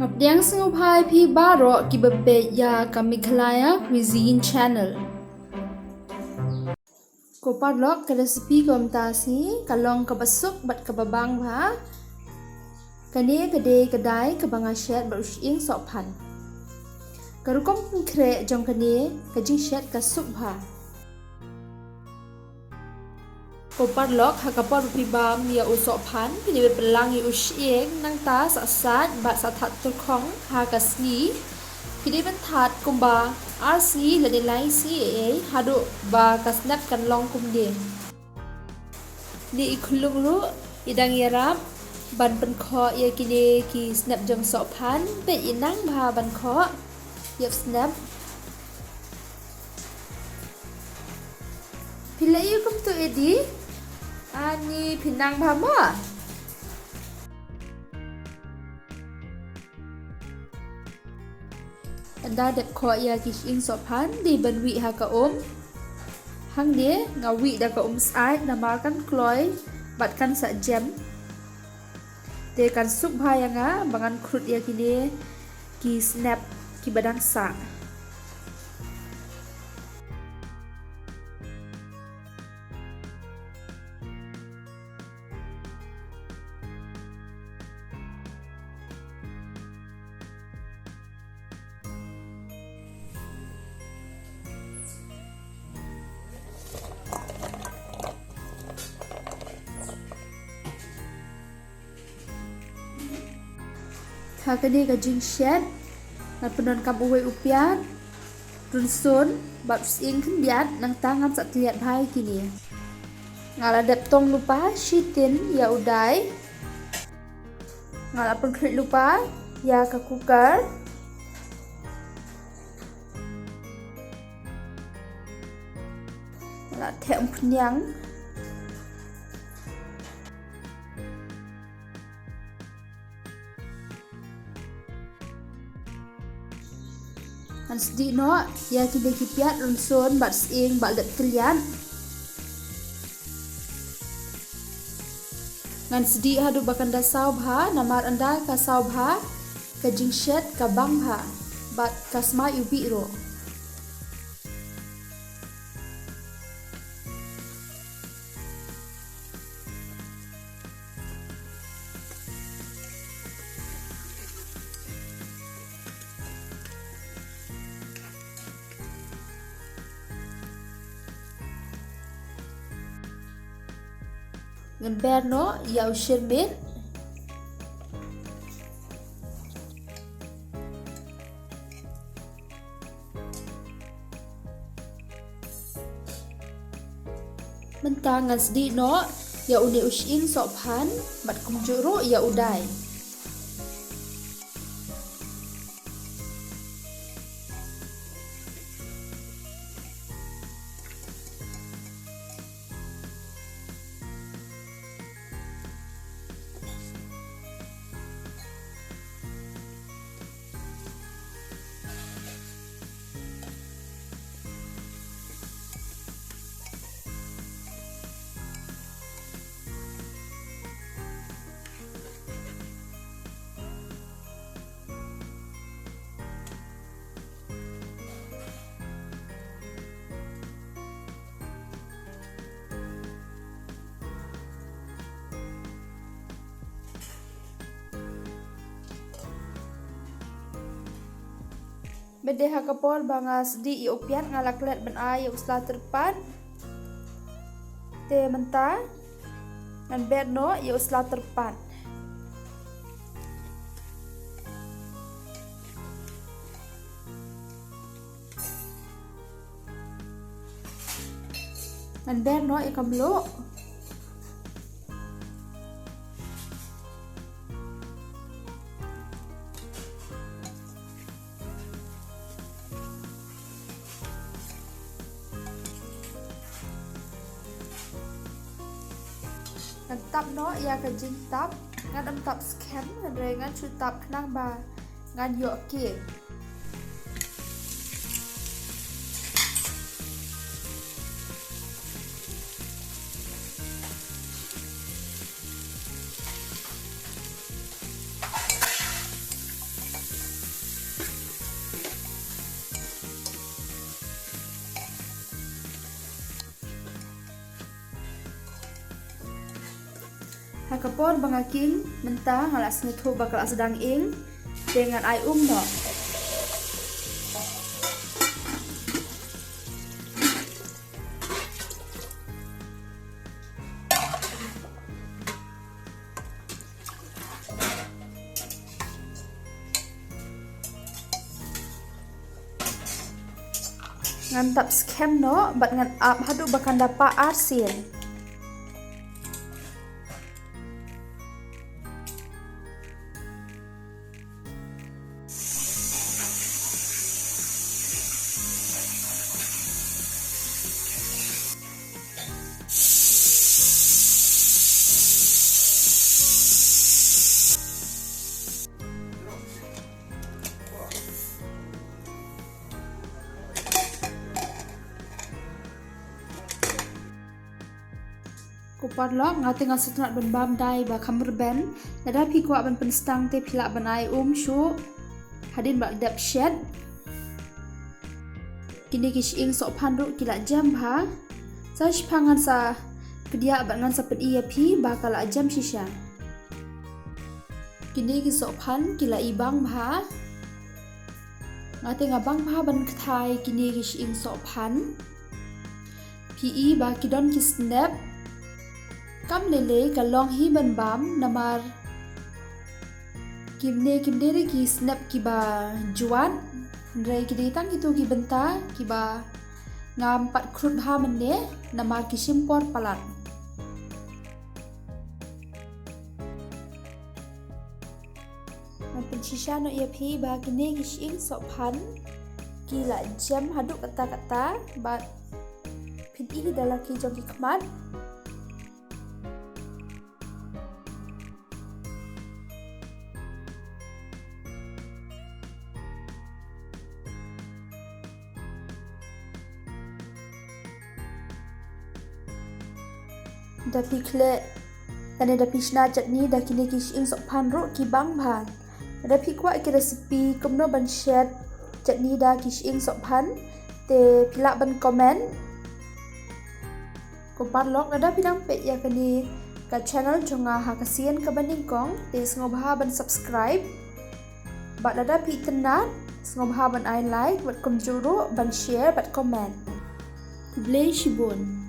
Ngabdiang sengupai pi baro ki bebe ya kami khalaya cuisine channel. Ko parlok ke resipi ko mtasi kalong ke besuk bat ke babang ba. Kani kedai kebanga shet ba shyieng sohpan. Karukom kre jong kani kajing shet ka sup ba. Ko parlok ha kapor pi bam ya u sohpan pini pelang ya u shyieng nang ta sa sat bat sa that tur khong ha ka sni. Pini ben that kumba RC la nilai CA hadu ba ka snap kan long kum dia. Ni ikhulung ru idang yarap ban pen kho ya kini ki snap jong sohpan pe inang ba ban kho ya snap. Pila yu kum tu edi ani pinang ba ma. Anda dep kho ya ki shyieng sohpan di ban wi ha ka hang dia ngawi da ka sai na makan kloy bat kan sa jam te kan sup ba yang bangan krut ya kini ki snap ki badang sa. Kani kajing shet na penon kam uwe upiat runsun bab shyieng kendiat nang tangan sak liat bhai kini ngala dep tong lupa shitin ya udai ngala pengkrit lupa ya ka cooker ngala theong phnyang sedi no ya kide kipiat runsun bat shyieng bat lep kelian ngan sedi hadu bakan da sau bha namar anda ka sau bha kajing shet ka bang bha bat kasma ubi ro. Ngember no ya usir mit mentang ngan sedi no ya uni shyieng sohpan bat kumjuro ya udai. Bede ha kapor banga sedi i upiat ngalak let ben ai usla terpan te menta ngan bed no i usla terpan ngan bed no i kamlo tap no ya kajing tap ngan tap scan ngan chu tap knang ba ngan yo ke Hakapon bangaking mentah ngalas ngetho bakal sedang ing dengan ai no. Ngantap scam no bat ngan ap hadu bakan dapa arsin. Kupar lok ngati ngal setnat ban bam dai ba kamur ben nada pi kwa ban penstang te pila ban ai shu hadin ba dap shet kini shyieng sohpan ru kila jam ha sa pangan sa kedia ban ngan sa pedi pi ba kala jam shisha kini sohpan kila ibang ha ngati ngabang ha ban kthai kini shyieng sohpan pi ba kidon ki snap kam lele kalong hi ban bam namar kimne re ki snap ki ba juan re ki ditang itu ki benta ki ba ngam pat krut ha menne namar ki simpor palat shisha no ia phi ba kini ki shyieng sohpan ki la jam hadu kata ba phidi dalaki jogi khamat dapi kle tane dapi shna chutney da kini ki shyieng sohpan ru ki bang bhan dapi kwa ki recipe kumno ban shet chutney da ki shyieng sohpan te pila ban comment kupar lok nada pidang pe ya kani ka channel jonga ha kasian ka baning kong te sngoba ban subscribe ba nada pi tenat sngoba ban ai like bat kom juru ban share bat comment blay shibun